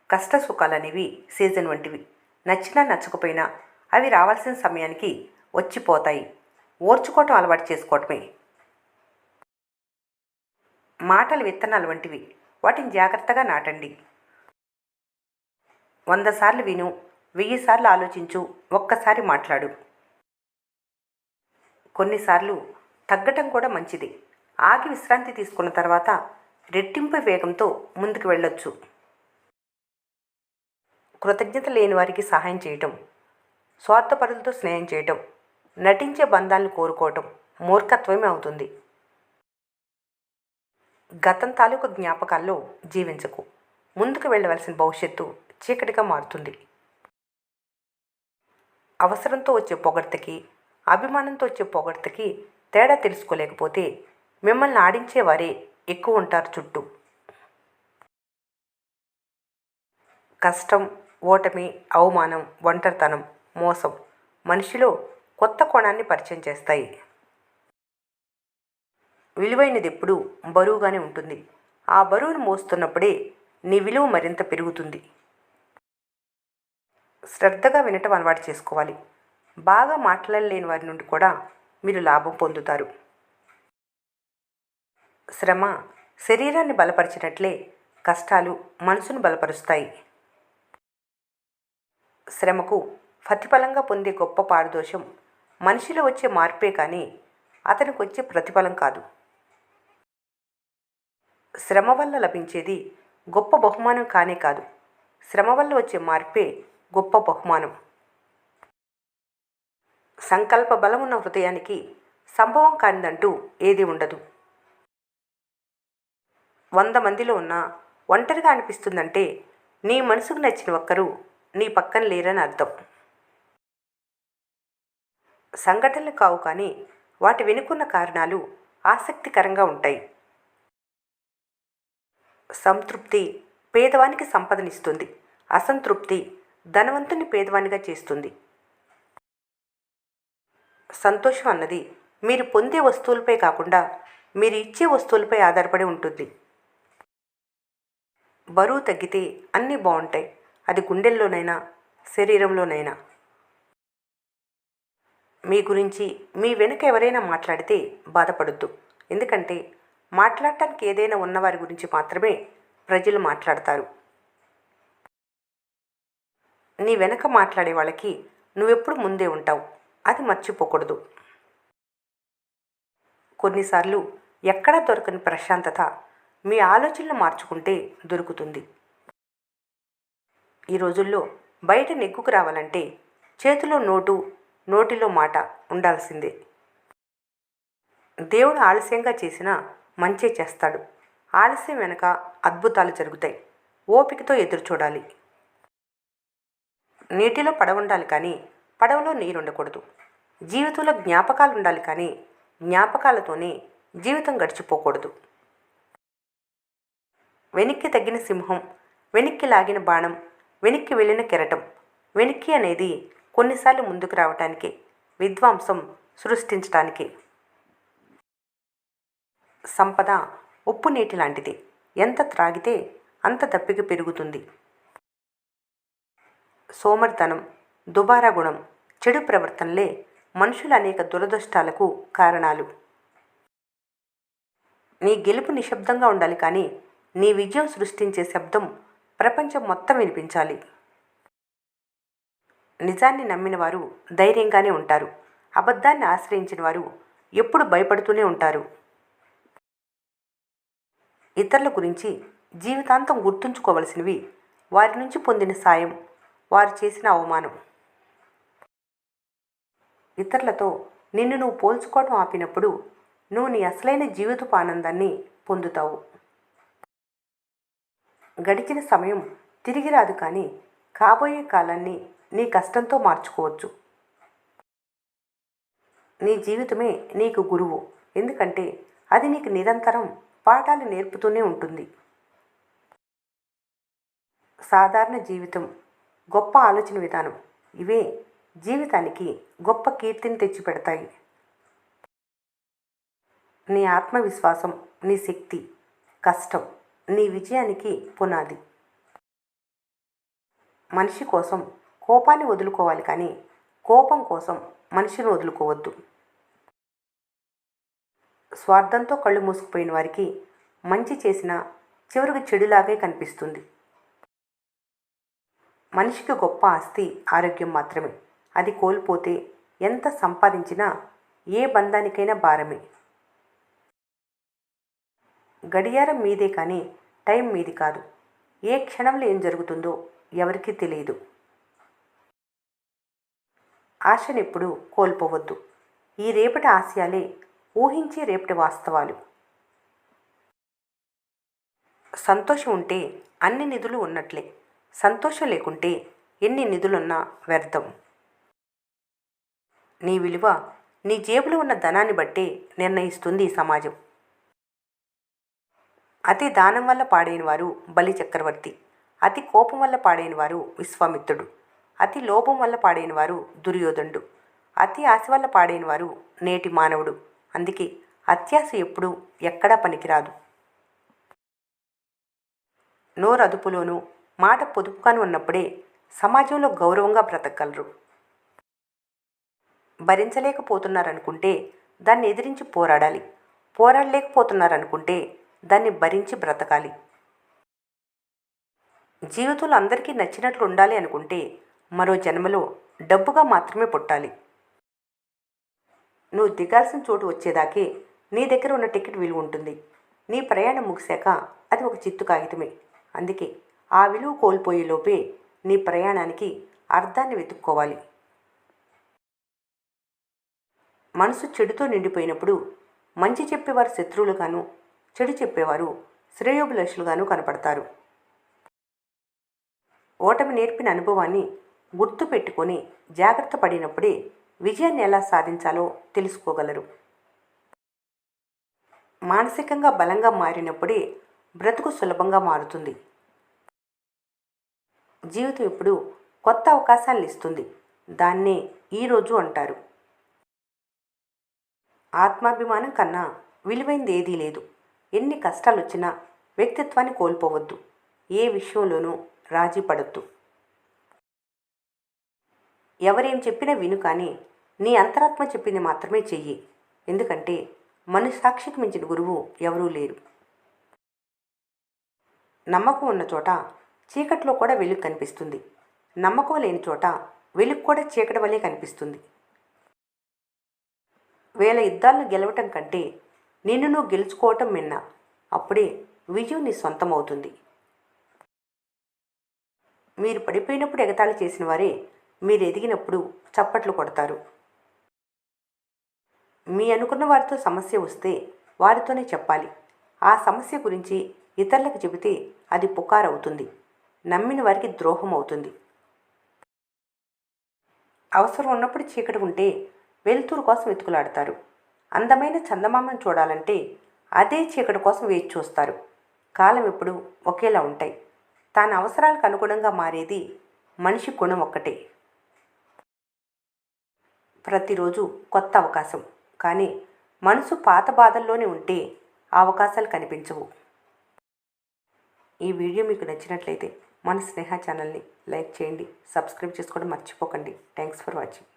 కష్ట సుఖాలనేవి సీజన్ వంటివి. నచ్చినా నచ్చకపోయినా అవి రావాల్సిన సమయానికి వచ్చిపోతాయి. ఓర్చుకోవటం అలవాటు చేసుకోవటమే. మాటలు విత్తనాలు వంటివి. వాటిని జాగ్రత్తగా నాటండి. 100 సార్లు విను, 1000 సార్లు ఆలోచించు, ఒక్కసారి మాట్లాడు. కొన్నిసార్లు తగ్గటం కూడా మంచిది. ఆగి విశ్రాంతి తీసుకున్న తర్వాత రెట్టింపు వేగంతో ముందుకు వెళ్ళొచ్చు. కృతజ్ఞత లేని వారికి సహాయం చేయటం, స్వార్థపరులతో స్నేహం చేయటం, నటించే బంధాలను కోరుకోవటం మూర్ఖత్వమే అవుతుంది. గతం తాలూకు జ్ఞాపకాల్లో జీవించకు. ముందుకు వెళ్ళవలసిన భవిష్యత్తు చీకటిగా మారుతుంది. అవసరంతో వచ్చే పొగడ్తకి, అభిమానంతో వచ్చే పొగడ్తకి తేడా తెలుసుకోలేకపోతే మిమ్మల్ని ఆడించేవారే ఎక్కువ ఉంటారు చుట్టూ. కష్టం, ఓటమి, అవమానం, ఒంటరితనం, మోసం మనిషిలో కొత్త కోణాన్ని పరిచయం చేస్తాయి. విలువైనది ఎప్పుడూ బరువుగానే ఉంటుంది. ఆ బరువును మోస్తున్నప్పుడే నీ విలువ మరింత పెరుగుతుంది. శ్రద్ధగా వినటం అలవాటు చేసుకోవాలి. బాగా మాట్లాడలేని వారి నుండి కూడా మీరు లాభం పొందుతారు. శ్రమ శరీరాన్ని బలపరిచినట్లే కష్టాలు మనసును బలపరుస్తాయి. శ్రమకు ప్రతిఫలంగా పొందే గొప్ప పారితోషం మనిషిలో వచ్చే మార్పే కానీ అతనికి వచ్చే ప్రతిఫలం కాదు. శ్రమ వల్ల లభించేది గొప్ప బహుమానం కానే కాదు. శ్రమ వల్ల వచ్చే మార్పే గొప్ప బహుమానం. సంకల్ప బలం ఉన్న హృదయానికి సంభవం కానిదంటూ ఏదీ ఉండదు. 100 మందిలో ఉన్నా ఒంటరిగా అనిపిస్తుందంటే నీ మనసుకు నచ్చిన ఒక్కరు నీ పక్కన లేరని అర్థం. సంఘటనలు కావు కానీ వాటి వెనుకున్న కారణాలు ఆసక్తికరంగా ఉంటాయి. సంతృప్తి పేదవానికి సంపదనిస్తుంది. అసంతృప్తి ధనవంతుని పేదవానిగా చేస్తుంది. సంతోషం అన్నది మీరు పొందే వస్తువులపై కాకుండా మీరు ఇచ్చే వస్తువులపై ఆధారపడి ఉంటుంది. బరువు తగ్గితే అన్నీ బాగుంటాయి. అది గుండెల్లోనైనా శరీరంలోనైనా. మీ గురించి మీ వెనుక ఎవరైనా మాట్లాడితే బాధపడొద్దు. ఎందుకంటే మాట్లాడటానికి ఏదైనా ఉన్నవారి గురించి మాత్రమే ప్రజలు మాట్లాడతారు. నీ వెనక మాట్లాడే వాళ్ళకి నువ్వెప్పుడు ముందే ఉంటావు. అది మర్చిపోకూడదు. కొన్నిసార్లు ఎక్కడా దొరకని ప్రశాంతత మీ ఆలోచనలు మార్చుకుంటే దొరుకుతుంది. ఈ రోజుల్లో బయట నెగ్గుకు రావాలంటే చేతిలో నోటు, నోటిలో మాట ఉండాల్సిందే. దేవుడు ఆలస్యంగా చేసినా మంచే చేస్తాడు. ఆలస్యం వెనక అద్భుతాలు జరుగుతాయి. ఓపికతో ఎదురు చూడాలి. నీటిలో పడవ ఉండాలి కానీ పడవలో నీరు ఉండకూడదు. జీవితంలో జ్ఞాపకాలు ఉండాలి కానీ జ్ఞాపకాలతోనే జీవితం గడిచిపోకూడదు. వెనక్కి తగ్గిన సింహం, వెనక్కి లాగిన బాణం, వెనక్కి వెళ్ళిన కెరటం. వెనక్కి అనేది కొన్నిసార్లు ముందుకు రావటానికి, విధ్వంసం సృష్టించటానికి. సంపద ఉప్పు నీటి లాంటిది. ఎంత త్రాగితే అంత దప్పిక పెరుగుతుంది. సోమరితనం, దుబారా గుణం, చెడు ప్రవర్తనలే మనుషుల అనేక దురదృష్టాలకు కారణాలు. నీ గెలుపు నిశ్శబ్దంగా ఉండాలి కానీ నీ విజయం సృష్టించే శబ్దం ప్రపంచం మొత్తం వినిపించాలి. నిజాన్ని నమ్మిన వారు ధైర్యంగానే ఉంటారు. అబద్ధాన్ని ఆశ్రయించిన వారు ఎప్పుడు భయపడుతూనే ఉంటారు. ఇతరుల గురించి జీవితాంతం గుర్తుంచుకోవలసినవి వారి నుంచి పొందిన సాయం, వారు చేసిన అవమానం. ఇతరులతో నిన్ను నువ్వు పోల్చుకోవడం ఆపినప్పుడు నువ్వు నీ అసలైన జీవితపు ఆనందాన్ని పొందుతావు. గడిచిన సమయం తిరిగి రాదు కానీ కాబోయే కాలాన్ని నీ కష్టంతో మార్చుకోవచ్చు. నీ జీవితమే నీకు గురువు. ఎందుకంటే అది నీకు నిరంతరం పాఠాలు నేర్పుతూనే ఉంటుంది. సాధారణ జీవితం, గొప్ప ఆలోచన విధానం ఇవే జీవితానికి గొప్ప కీర్తిని తెచ్చిపెడతాయి. నీ ఆత్మవిశ్వాసం, నీ శక్తి, కష్టం నీ విజయానికి పునాది. మనిషి కోసం కోపాన్ని వదులుకోవాలి కానీ కోపం కోసం మనిషిని వదులుకోవద్దు. స్వార్థంతో కళ్ళు మూసుకుపోయిన వారికి మంచి చేసినా చివరికి చెడులాగే కనిపిస్తుంది. మనిషికి గొప్ప ఆస్తి ఆరోగ్యం మాత్రమే. అది కోల్పోతే ఎంత సంపాదించినా ఏ బంధానికైనా భారమే. గడియారం మీదే కానీ టైం మీది కాదు. ఏ క్షణంలో ఏం జరుగుతుందో ఎవరికీ తెలియదు. ఆశనెప్పుడు కోల్పోవద్దు. ఈ రేపటి ఆశయాలే ఊహించే రేపటి వాస్తవాలు. సంతోషం ఉంటే అన్ని నిధులు ఉన్నట్లే. సంతోషం లేకుంటే ఎన్ని నిధులున్నా వ్యర్థం. నీ విలువ నీ జేబులో ఉన్న ధనాన్ని బట్టే నిర్ణయిస్తుంది ఈ సమాజం. అతి దానం వల్ల పాడైన వారు బలి చక్రవర్తి. అతి కోపం వల్ల పాడైన వారు విశ్వామిత్రుడు. అతి లోభం వల్ల పాడైన వారు దుర్యోధనుడు. అతి ఆశ వల్ల పాడైన వారు నేటి మానవుడు. అందుకే అత్యాశ ఎప్పుడూ ఎక్కడా పనికిరాదు. నోరు అదుపులోనూ మాట పొదుపుగాను ఉన్నప్పుడే సమాజంలో గౌరవంగా బ్రతకగలరు. భరించలేకపోతున్నారనుకుంటే దాన్ని ఎదిరించి పోరాడాలి. పోరాడలేకపోతున్నారనుకుంటే దాన్ని భరించి బ్రతకాలి. జీవితంలో అందరికీ నచ్చినట్లు ఉండాలి అనుకుంటే మరో జన్మలో డబ్బుగా మాత్రమే పుట్టాలి. నువ్వు దిగాల్సిన చోటు వచ్చేదాకే నీ దగ్గర ఉన్న టికెట్ విలువ ఉంటుంది. నీ ప్రయాణం ముగిశాక అది ఒక చిత్తు కాగితమే. అందుకే ఆ విలువ కోల్పోయే లోపే నీ ప్రయాణానికి అర్థాన్ని వెతుక్కోవాలి. మనసు చెడుతో నిండిపోయినప్పుడు మంచి చెప్పేవారు శత్రువులుగాను, చెడు చెప్పేవారు శ్రేయోభిలాషులుగాను కనపడతారు. ఓటమి నేర్పిన అనుభవాన్ని గుర్తు పెట్టుకొని జాగ్రత్త పడినప్పుడే విజయాన్ని ఎలా సాధించాలో తెలుసుకోగలరు. మానసికంగా బలంగా మారినప్పుడే బ్రతుకు సులభంగా మారుతుంది. జీవితం ఎప్పుడు కొత్త అవకాశాలను ఇస్తుంది. దాన్నే ఈరోజు అంటారు. ఆత్మాభిమానం కన్నా విలువైంది ఏదీ లేదు. ఎన్ని కష్టాలు వచ్చినా వ్యక్తిత్వాన్ని కోల్పోవద్దు. ఏ విషయంలోనూ రాజీ పడద్దు. ఎవరేం చెప్పినా విను కానీ నీ అంతరాత్మ చెప్పింది మాత్రమే చెయ్యి. ఎందుకంటే మనస్సాక్షికి మించిన గురువు ఎవరూ లేరు. నమ్మకం ఉన్న చోట చీకట్లో కూడా వెలుగు కనిపిస్తుంది. నమ్మకం లేని చోట వెలుగు కూడా చీకటి వలె కనిపిస్తుంది. వేల యుద్ధాలను గెలవటం కంటే నిన్ను నువ్వు గెలుచుకోవటం మిన్న. అప్పుడే విజయం నీ సొంతం అవుతుంది. మీరు పడిపోయినప్పుడు ఎగతాళి చేసిన వారే మీరు ఎదిగినప్పుడు చప్పట్లు కొడతారు. మీ అనుకున్న వారితో సమస్య వస్తే వారితోనే చెప్పాలి. ఆ సమస్య గురించి ఇతరులకు చెబితే అది పుకారవుతుంది. నమ్మిన వారికి ద్రోహం అవుతుంది. అవసరం ఉన్నప్పుడు చీకటి ఉంటే వెలుతురు కోసం వెతుకులాడతారు. అందమైన చందమామను చూడాలంటే అదే చీకటి కోసం వేచి చూస్తారు. కాలం ఎప్పుడు ఒకేలా ఉంటాయి. తాను అవసరాలకు అనుగుణంగా మారేది మనిషి గుణం ఒక్కటే. ప్రతిరోజు కొత్త అవకాశం. కానీ మనసు పాత బాధల్లోనే ఉంటే ఆ అవకాశాలు కనిపించవు. ఈ వీడియో మీకు నచ్చినట్లయితే మన స్నేహ ఛానల్ని లైక్ చేయండి. సబ్స్క్రైబ్ చేసుకోవడం మర్చిపోకండి. Thanks for watching.